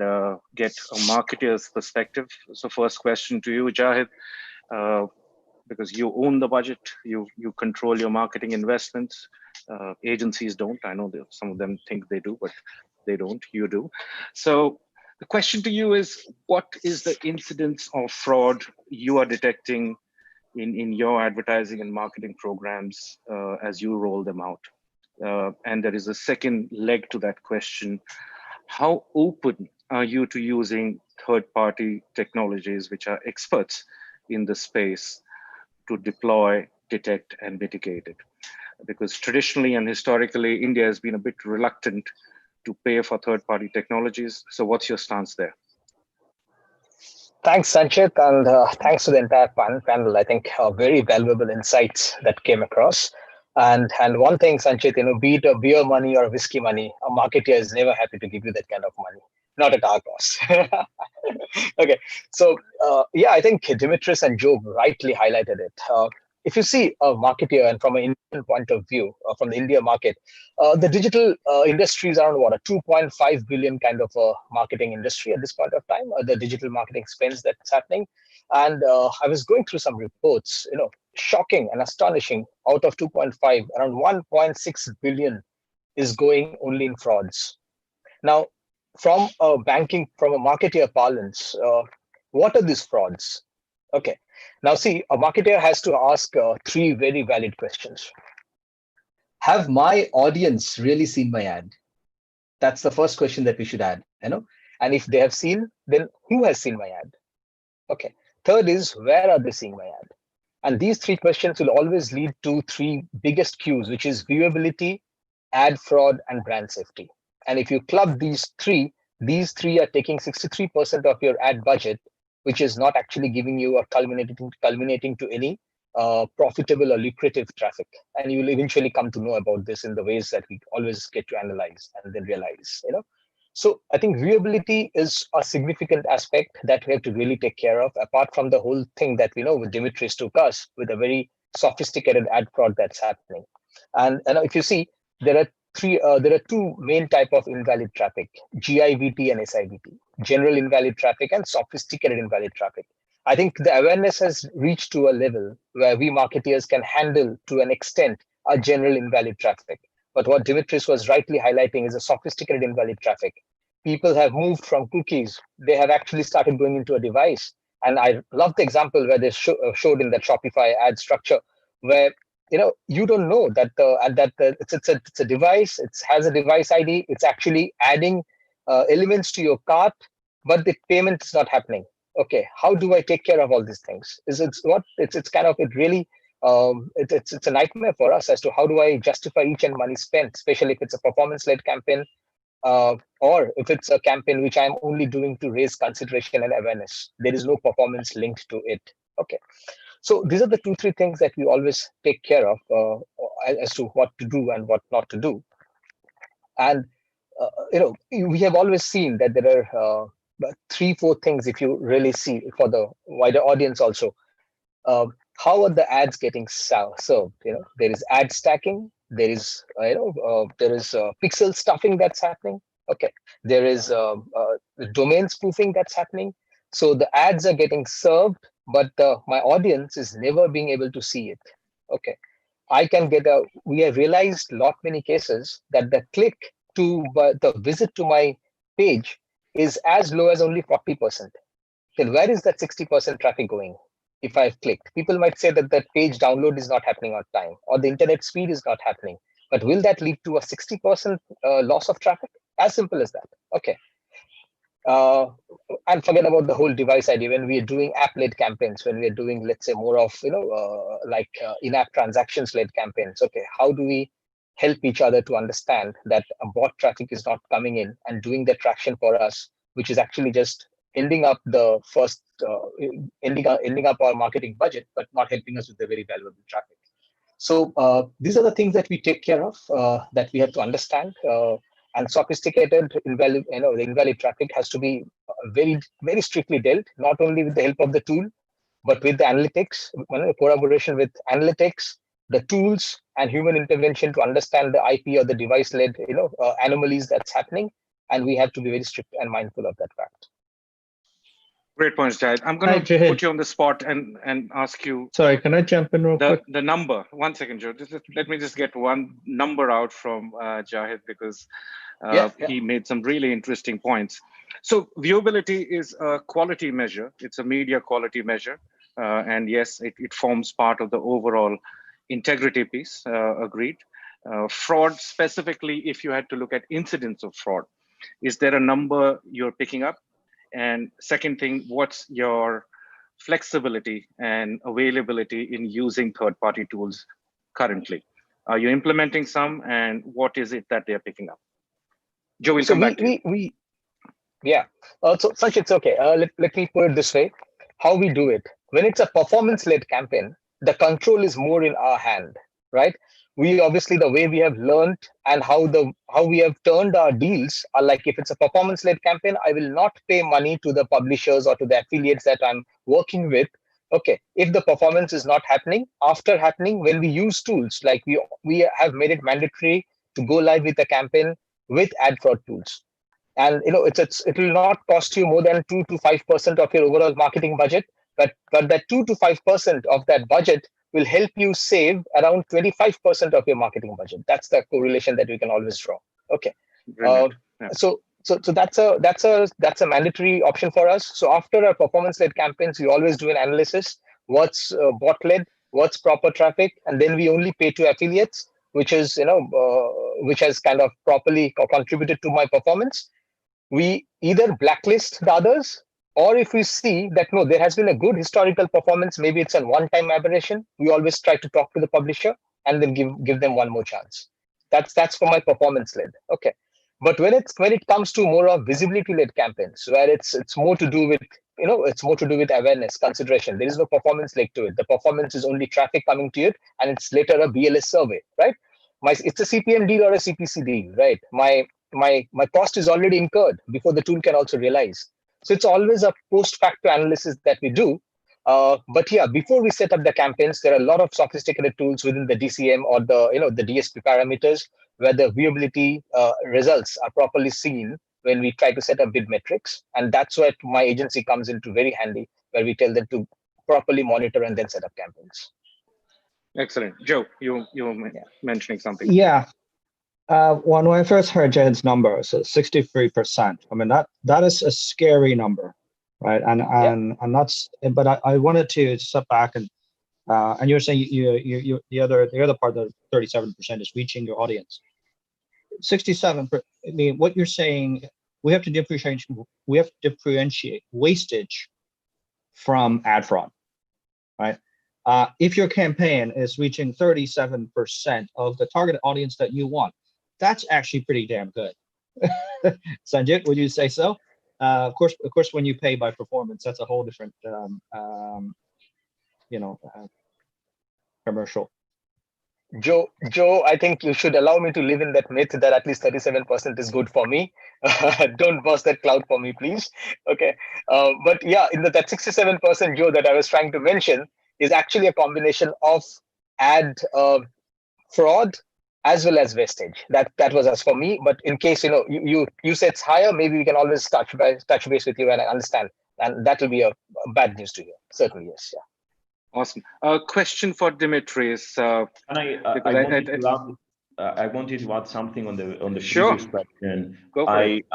get a marketer's perspective. So first question to you, Jahid, because you own the budget, you control your marketing investments. Agencies don't. I know that some of them think they do, but they don't. You do. So the question to you is, what is the incidence of fraud you are detecting in your advertising and marketing programs as you roll them out? And there is a second leg to that question. How open are you to using third-party technologies which are experts in the space to deploy, detect, and mitigate it? Because traditionally and historically, India has been a bit reluctant to pay for third-party technologies. So what's your stance there? Thanks, Sanchit, and thanks to the entire panel. I think very valuable insights that came across. And one thing, Sanchit, be it a beer money or whiskey money, a marketer is never happy to give you that kind of money, not at our cost. Okay, so yeah, I think Dimitris and Joe rightly highlighted it. If you see a marketer, and from an Indian point of view, from the India market, the digital industry is around what, a 2.5 billion kind of a marketing industry at this point of time, the digital marketing spends that's happening. And I was going through some reports, shocking and astonishing. Out of 2.5, around 1.6 billion is going only in frauds. Now, from a marketer parlance, what are these frauds? Okay. Now, see, a marketer has to ask three very valid questions. Have my audience really seen my ad? That's the first question that we should add, And if they have seen, then who has seen my ad? Okay. Third is, where are they seeing my ad? And these three questions will always lead to three biggest cues, which is viewability, ad fraud, and brand safety. And if you club these three are taking 63% of your ad budget, which is not actually giving you a culminating to any profitable or lucrative traffic. And you will eventually come to know about this in the ways that we always get to analyze and then realize, So I think viewability is a significant aspect that we have to really take care of, apart from the whole thing that we know with Dimitris took us with a very sophisticated ad fraud that's happening. And if you see, there are two main type of invalid traffic: GIVT and SIVT, general invalid traffic and sophisticated invalid traffic. I think the awareness has reached to a level where we marketeers can handle to an extent a general invalid traffic. But what Dimitris was rightly highlighting is a sophisticated invalid traffic. People have moved from cookies. They have actually started going into a device. And I love the example where they showed in that Shopify ad structure, where you don't know that it's a device. It has a device ID. It's actually adding elements to your cart, but the payment is not happening. Okay, how do I take care of all these things? It really it's a nightmare for us as to how do I justify each and money spent, especially if it's a performance-led campaign, or if it's a campaign which I'm only doing to raise consideration and awareness. There is no performance linked to it. Okay. So these are the 2-3 things that we always take care of as to what to do and what not to do. And we have always seen that there are 3-4 things, if you really see for the wider audience also. How are the ads getting served? There is ad stacking. There is pixel stuffing that's happening. Okay, there is domain spoofing that's happening. So the ads are getting served, but my audience is never being able to see it. Okay, we have realized many cases that the click to the visit to my page is as low as only 40%. Then where is that 60% traffic going? If I've clicked, people might say that page download is not happening on time, or the internet speed is not happening. But will that lead to a 60% loss of traffic? As simple as that. Okay. And forget about the whole device idea. When we are doing app-led campaigns, when we are doing, let's say, more of in-app transactions-led campaigns. Okay, how do we help each other to understand that a bot traffic is not coming in and doing the traction for us, which is actually just ending up ending up our marketing budget, but not helping us with the very valuable traffic. So these are the things that we take care of, that we have to understand. And sophisticated the invalid traffic has to be very, very strictly dealt, not only with the help of the tool, but with the analytics, collaboration with analytics, the tools, and human intervention to understand the IP or the device-led anomalies that's happening. And we have to be very strict and mindful of that fact. Great points, Jahid. I'm going to put you on the spot and ask you. Sorry, can I jump in real quick? The number. 1 second, Joe. Let me just get one number out from Jahid, because he made some really interesting points. So viewability is a quality measure. It's a media quality measure. And yes, it forms part of the overall integrity piece. Agreed. Fraud, specifically, if you had to look at incidence of fraud, is there a number you're picking up? And second thing, what's your flexibility and availability in using third-party tools currently? Are you implementing some, and what is it that they're picking up? Joe, we'll come back to you. So Sanch, it's okay. Let me put it this way. How we do it. When it's a performance-led campaign, the control is more in our hand, right? We obviously, the way we have learned and how we have turned our deals are like, if it's a performance-led campaign, I will not pay money to the publishers or to the affiliates that I'm working with. Okay, if the performance is not happening, after happening, when we use tools, like we have made it mandatory to go live with a campaign with ad fraud tools. And it will not cost you more than 2 to 5% of your overall marketing budget, but that 2 to 5% of that budget will help you save around 25% of your marketing budget. That's the correlation that we can always draw. Okay. So that's a mandatory option for us. So after our performance-led campaigns, we always do an analysis. What's bot-led, what's proper traffic, and then we only pay to affiliates, which is which has kind of properly contributed to my performance. We either blacklist the others, or if we see that no, there has been a good historical performance, maybe it's a one-time aberration, we always try to talk to the publisher and then give them one more chance. That's for my performance-led. Okay. But when it comes to more of visibility-led campaigns, where it's more to do with it's more to do with awareness, consideration. There is no performance leg to it. The performance is only traffic coming to it, and it's later a BLS survey, right? It's a CPM deal or a CPC deal, right? My cost is already incurred before the tool can also realize. So it's always a post-factor analysis that we do. But yeah, before we set up the campaigns, there are a lot of sophisticated tools within the DCM or the DSP parameters where the viewability results are properly seen when we try to set up bid metrics. And that's where my agency comes into very handy, where we tell them to properly monitor and then set up campaigns. Excellent. Joe, you were mentioning something. Yeah. When I first heard Jahid's number, so 63%. I mean, that is a scary number, right? And that's. But I wanted to step back and you're saying you the other part of 37% is reaching your audience. 67%. I mean, what you're saying, we have to differentiate wastage from ad fraud, right? If your campaign is reaching 37% of the target audience that you want, that's actually pretty damn good. Sanjit, would you say so? Of course, when you pay by performance, that's a whole different, commercial. Joe, I think you should allow me to live in that myth that at least 37% is good for me. Don't burst that cloud for me, please. Okay. But yeah, that 67%, Joe, that I was trying to mention is actually a combination of ad fraud as well as wastage. That was as for me. But in case you said it's higher, maybe we can always touch base with you and I understand. And that will be a bad news to you. Certainly, yes. Yeah. Awesome. Question for Dimitris. I wanted to add something on the Sure. previous question. Go for it.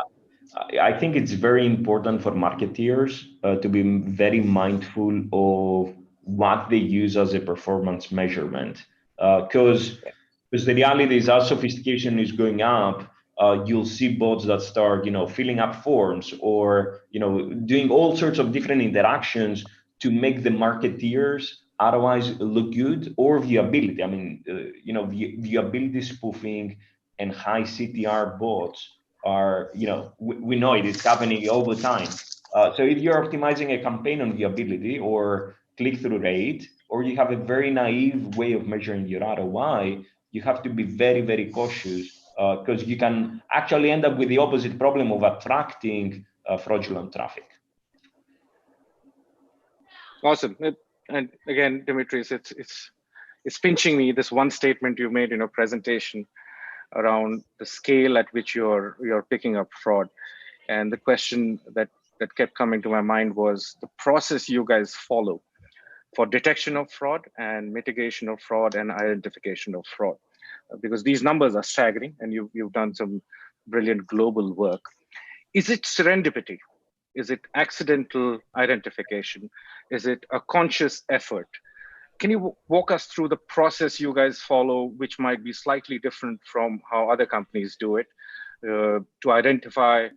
I think it's very important for marketeers to be very mindful of what they use as a performance measurement, because the reality is, as sophistication is going up, you'll see bots that start, filling up forms or, doing all sorts of different interactions to make the marketeers otherwise look good, or viewability. I mean, viewability spoofing and high CTR bots are, we know it is happening all the time. So if you're optimizing a campaign on viewability or click-through rate, or you have a very naive way of measuring your ROI, you have to be very, very cautious, because you can actually end up with the opposite problem of attracting fraudulent traffic. Awesome. And again, Dimitris, it's pinching me, this one statement you made in your presentation around the scale at which you're picking up fraud. And the question that kept coming to my mind was the process you guys follow for detection of fraud and mitigation of fraud and identification of fraud, because these numbers are staggering and you've done some brilliant global work. Is it serendipity? Is it accidental identification? Is it a conscious effort? Can you walk us through the process you guys follow, which might be slightly different from how other companies do it, to identify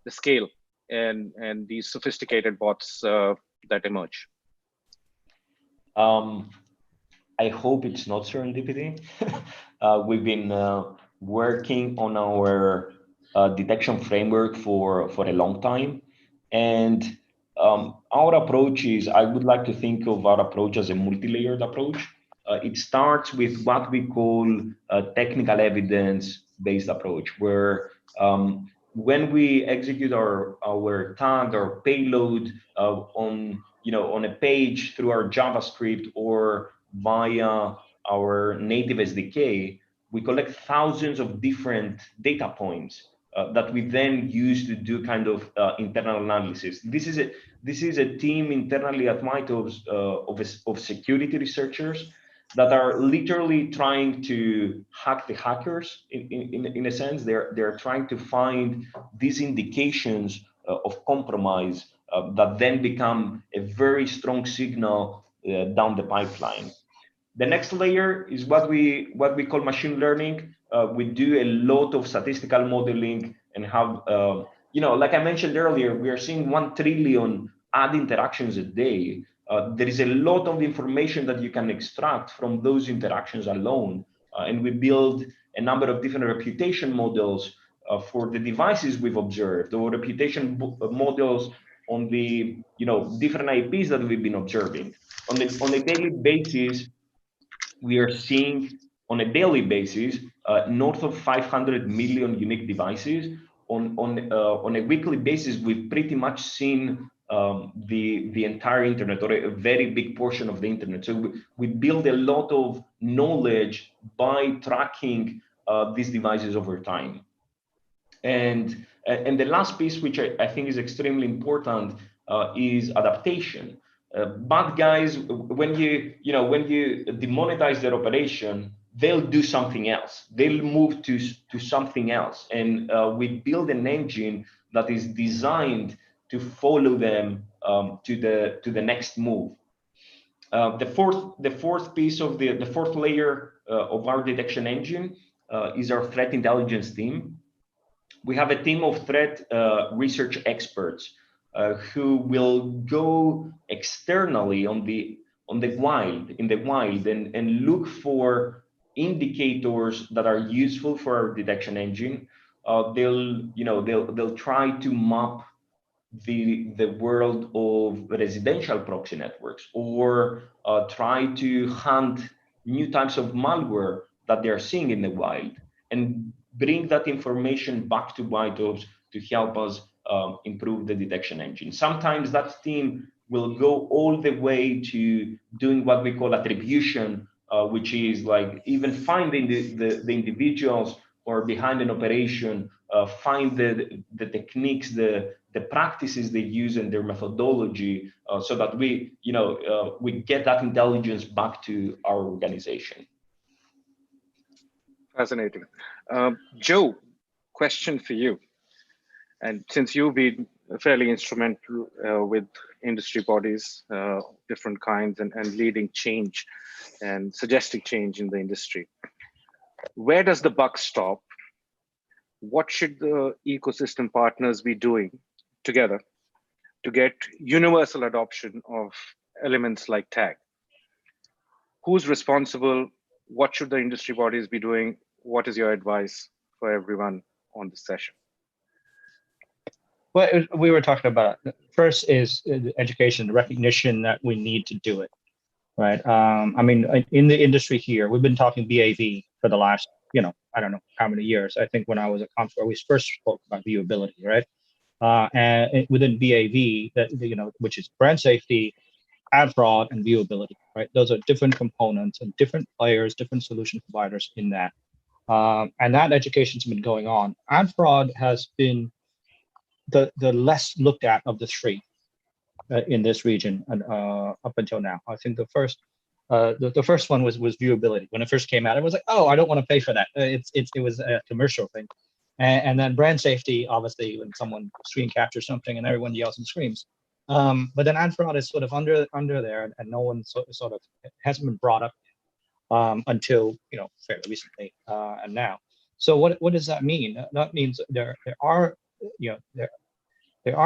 the scale and these sophisticated bots that emerge? I hope it's not serendipity. We've been working on our detection framework for a long time. And our approach is, I would like to think of our approach as a multi-layered approach. It starts with what we call a technical evidence-based approach, where when we execute our tag or payload on a page through our JavaScript or via our native SDK, we collect thousands of different data points that we then use to do kind of internal analysis. This is a team internally at Mytos of security researchers that are literally trying to hack the hackers. In a sense, they're trying to find these indications of compromise that then become a very strong signal down the pipeline. The next layer is what we call machine learning. We do a lot of statistical modeling and have, like I mentioned earlier, we are seeing 1 trillion ad interactions a day. There is a lot of information that you can extract from those interactions alone. And we build a number of different reputation models for the devices we've observed, or reputation models on the different IPs that we've been observing. On a daily basis, we are seeing north of 500 million unique devices. On a weekly basis, we've pretty much seen the entire internet, or a very big portion of the internet. So we build a lot of knowledge by tracking these devices over time. And the last piece, which I think is extremely important, is adaptation. Bad guys, when you demonetize their operation, they'll do something else. They'll move to something else, and we build an engine that is designed to follow them to the next move. The fourth piece of the fourth layer of our detection engine is our threat intelligence team. We have a team of threat research experts who will go externally on in the wild, and look for indicators that are useful for our detection engine. They'll try to map the world of residential proxy networks, or try to hunt new types of malware that they're seeing in the wild, and bring that information back to White Ops to help us improve the detection engine. Sometimes that team will go all the way to doing what we call attribution, which is like even finding the individuals or behind an operation, find the techniques, the practices they use and their methodology, so that we get that intelligence back to our organization. Fascinating. Joe, question for you. And since you've been fairly instrumental with industry bodies, different kinds, and leading change and suggesting change in the industry, where does the buck stop? What should the ecosystem partners be doing together to get universal adoption of elements like tag? Who's responsible? What should the industry bodies be doing? What is your advice for everyone on this session? Well, we were talking about, first is education, the recognition that we need to do it, right? I mean, in the industry here, we've been talking BAV for the last, I don't know how many years. I think when I was at Comscore, we first spoke about viewability, right? And within BAV, that which is brand safety, ad fraud, and viewability, right? Those are different components and different players, different solution providers in that. And that education's been going on. Ad fraud has been the less looked at of the three in this region and up until now. I think the first one was viewability. When it first came out, it was like, oh, I don't want to pay for that. It was a commercial thing. And then brand safety, obviously, when someone screen captures something and everyone yells and screams. But then ad fraud is sort of under there, and no one sort of hasn't been brought up until fairly recently and now. So what does that mean? That means there are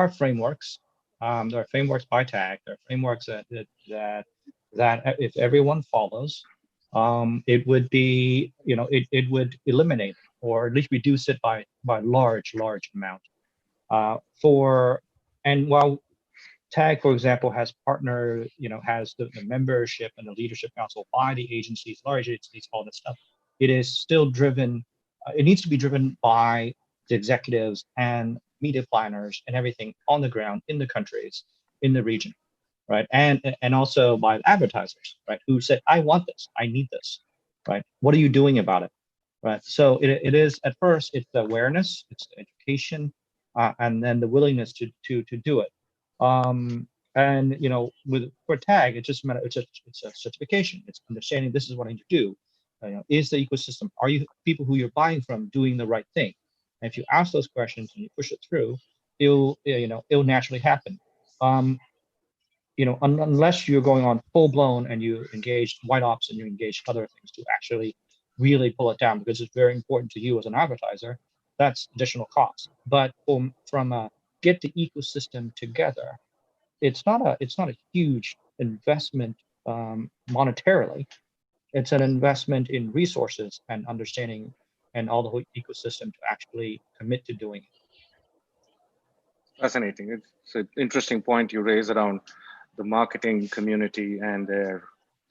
frameworks. There are frameworks by tag. There are frameworks that if everyone follows, it would be it would eliminate or at least reduce it by large amount. And while tag, for example, has partnered, has the membership and the leadership council by the agencies, large agencies, all this stuff, it is still driven. It needs to be driven by the executives and media planners and everything on the ground in the countries, in the region, right? And also by advertisers, right? Who said, I want this, I need this, right? What are you doing about it, right? So it is, at first, it's the awareness, it's the education, and then the willingness to do it. And for tag, it's just it's a certification. It's understanding this is what I need to do. Is the ecosystem, are you people who you're buying from doing the right thing? And if you ask those questions and you push it through, it'll naturally happen. Unless you're going on full blown and you engage white ops and you engage other things to actually really pull it down, because it's very important to you as an advertiser, that's additional cost. But from get the ecosystem together, it's not a huge investment monetarily. It's an investment in resources and understanding and all the whole ecosystem to actually commit to doing it. Fascinating. It's an interesting point you raise around the marketing community and their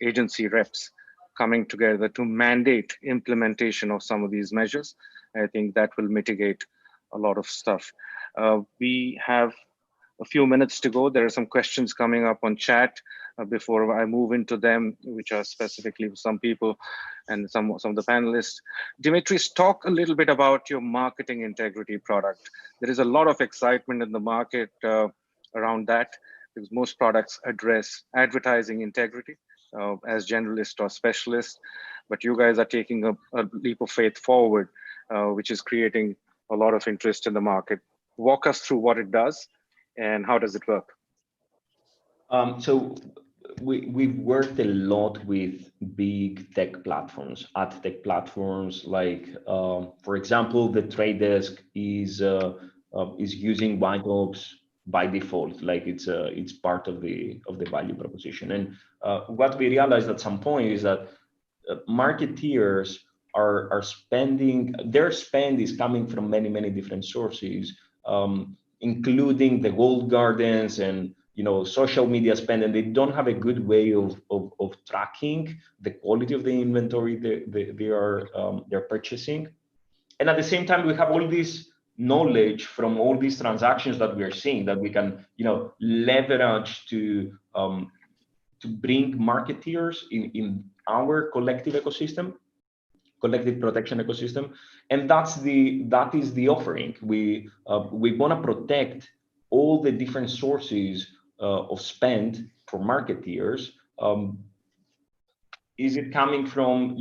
agency reps coming together to mandate implementation of some of these measures. I think that will mitigate a lot of stuff. We have a few minutes to go. There are some questions coming up on chat before I move into them, which are specifically for some people and some of the panelists. Dimitris, talk a little bit about your marketing integrity product. There is a lot of excitement in the market around that, because most products address advertising integrity as generalists or specialists, but you guys are taking a leap of faith forward, which is creating a lot of interest in the market. Walk us through what it does and how does it work? So we've worked a lot with big tech platforms, ad tech platforms, like, for example, the Trade Desk is using White Ops by default, like it's part of the value proposition. And what we realized at some point is that marketeers are spending, their spend is coming from many different sources, including the walled gardens and social media spend, and they don't have a good way of tracking the quality of the inventory they're purchasing. And at the same time, we have all this knowledge from all these transactions that we are seeing that we can leverage to bring marketeers in our collective ecosystem, collective protection ecosystem. And that is the offering. We want to protect all the different sources of spend for marketeers. Is it coming from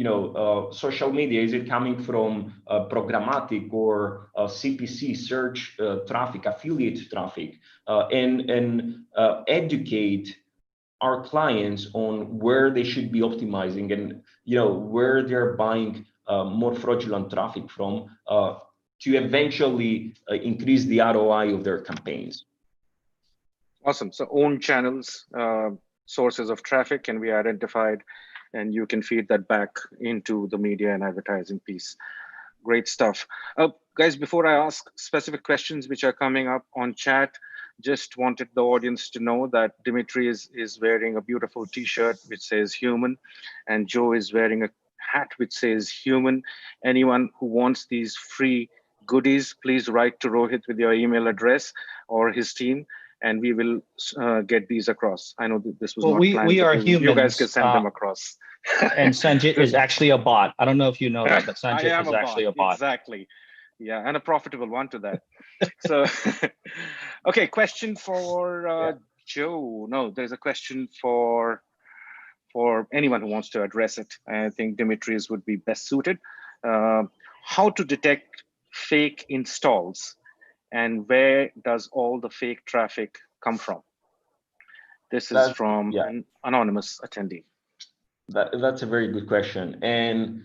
social media? Is it coming from programmatic or CPC, search traffic, affiliate traffic, and educate our clients on where they should be optimizing and where they're buying more fraudulent traffic from to eventually increase the ROI of their campaigns. Awesome. So own channels, sources of traffic can be identified, and you can feed that back into the media and advertising piece. Great stuff. Guys, before I ask specific questions which are coming up on chat, just wanted the audience to know that Dimitri is wearing a beautiful t-shirt which says human, and Joe is wearing a hat which says human. Anyone who wants these free goodies, please write to Rohit with your email address or his team, and we will get these across. I know that this was not planned. We are humans. You guys can send them across. And Sanjit is actually a bot. I don't know if you know that, but Sanjit is actually a bot. Exactly. Yeah, and a profitable one to that. So, okay, question for Joe. No, there's a question for anyone who wants to address it. I think Dimitri's would be best suited. How to detect fake installs, and where does all the fake traffic come from? This is from an anonymous attendee. That's a very good question. And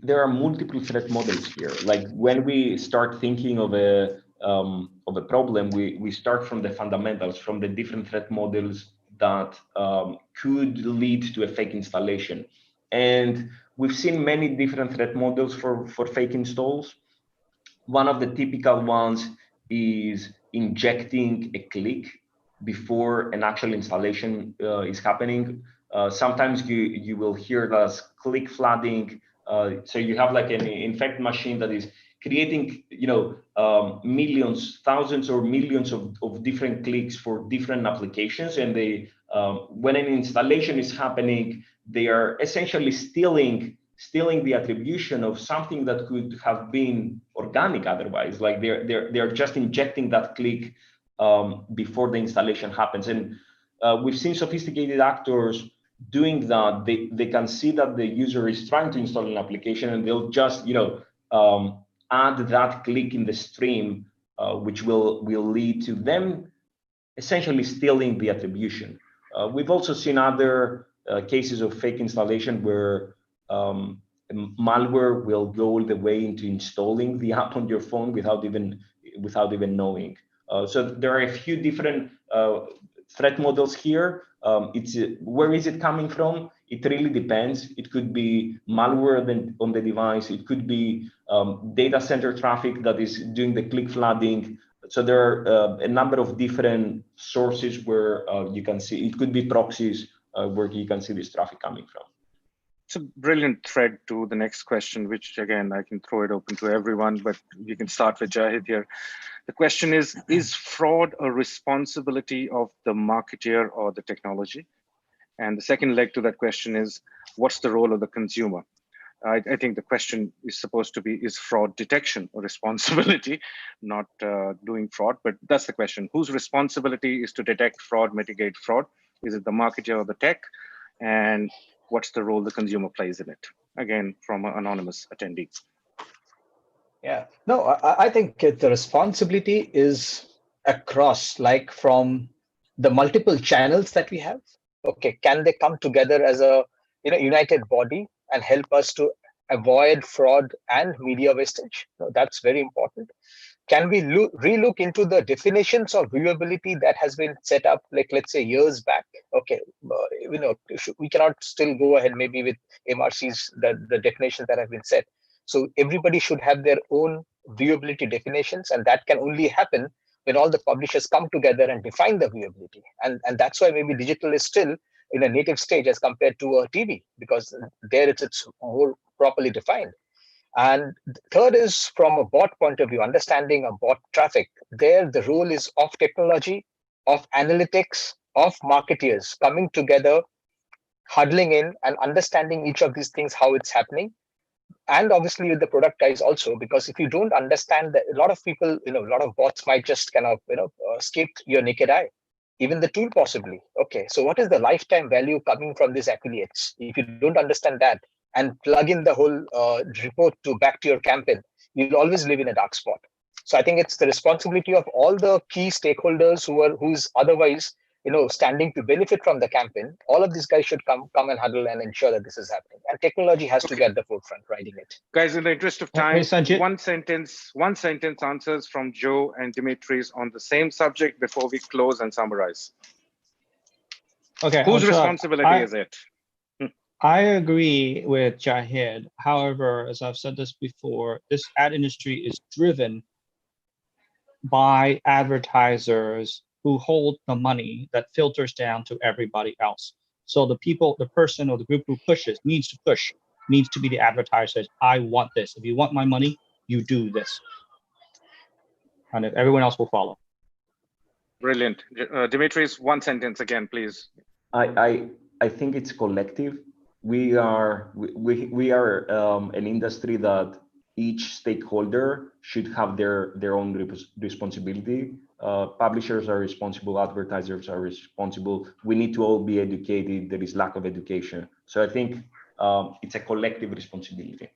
there are multiple threat models here. Like when we start thinking of a problem, we start from the fundamentals, from the different threat models that could lead to a fake installation. And we've seen many different threat models for fake installs. One of the typical ones is injecting a click before an actual installation is happening. Sometimes you will hear it as click flooding. So you have like an infect machine that is creating, millions, thousands or millions of different clicks for different applications. And they, when an installation is happening, they are essentially stealing the attribution of something that could have been organic otherwise. Like they're just injecting that click before the installation happens. And we've seen sophisticated actors doing that. They can see that the user is trying to install an application, and they'll just add that click in the stream, which will lead to them essentially stealing the attribution. We've also seen other cases of fake installation where malware will go all the way into installing the app on your phone without even knowing. So there are a few different threat models here. Where is it coming from? It really depends. It could be malware on the device. It could be data center traffic that is doing the click flooding. So there are a number of different sources where you can see. It could be proxies where you can see this traffic coming from. It's a brilliant thread to the next question, which again, I can throw it open to everyone, but you can start with Jahid here. The question is fraud a responsibility of the marketeer or the technology? And the second leg to that question is, what's the role of the consumer? I think the question is supposed to be, is fraud detection a responsibility, not doing fraud, but that's the question. Whose responsibility is to detect fraud, mitigate fraud? Is it the marketer or the tech? And what's the role the consumer plays in it? Again, from an anonymous attendee. Yeah, no, I think the responsibility is across, like from the multiple channels that we have. Okay, can they come together as a united body and help us to avoid fraud and media wastage? No, that's very important. can we relook into the definitions of viewability that has been set up, like let's say years back? Okay, we cannot still go ahead maybe with MRC's the definitions that have been set. So everybody should have their own viewability definitions, and that can only happen when all the publishers come together and define the viewability. And that's why maybe digital is still in a native stage as compared to a TV, because there it's more properly defined. And third is from a bot point of view, understanding a bot traffic. There, the role is of technology, of analytics, of marketeers coming together, huddling in and understanding each of these things, how it's happening. And obviously with the product guys also, because if you don't understand that, a lot of people, a lot of bots might just kind of, escape your naked eye, even the tool possibly. Okay, so what is the lifetime value coming from these affiliates? If you don't understand that and plug in the whole report back to your campaign, you'll always live in a dark spot. So I think it's the responsibility of all the key stakeholders who's otherwise standing to benefit from the campaign. All of these guys should come and huddle and ensure that this is happening. And technology has to get at the forefront, riding it. Guys, in the interest of time, one sentence answers from Joe and Dimitris on the same subject before we close and summarize. Okay. Whose responsibility is it? I agree with Jahid. However, as I've said this before, this ad industry is driven by advertisers who hold the money that filters down to everybody else. So the person or the group who needs to be the advertisers. I want this. If you want my money, you do this. And if everyone else will follow. Brilliant. Dimitris, one sentence again, please. I think it's collective. We are an industry that each stakeholder should have their own responsibility. Publishers are responsible, advertisers are responsible. We need to all be educated. There is lack of education. So I think it's a collective responsibility.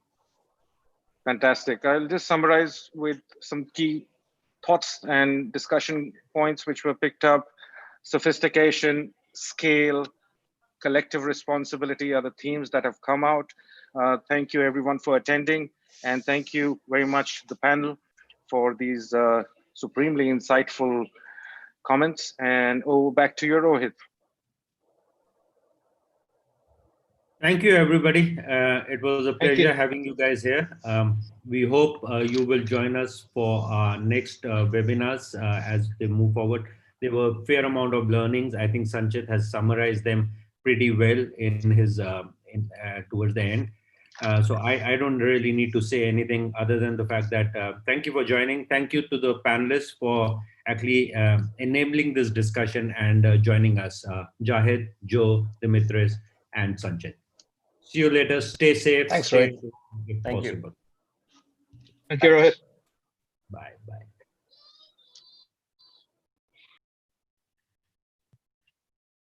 Fantastic. I'll just summarize with some key thoughts and discussion points which were picked up. Sophistication, scale, collective responsibility are the themes that have come out. Thank you everyone for attending. And thank you very much the panel for these supremely insightful comments. And back to you, Rohit. Thank you, everybody. It was a pleasure having you guys here. We hope you will join us for our next webinars as they move forward. There were a fair amount of learnings. I think Sanchit has summarized them pretty well in his towards the end. So I don't really need to say anything other than the fact that thank you for joining. Thank you to the panelists for actually enabling this discussion and joining us, Jahid, Joe, Dimitris, and Sanchit. See you later. Stay safe. Thanks, Rohit. If Thank possible. you. Thank you, Rohit.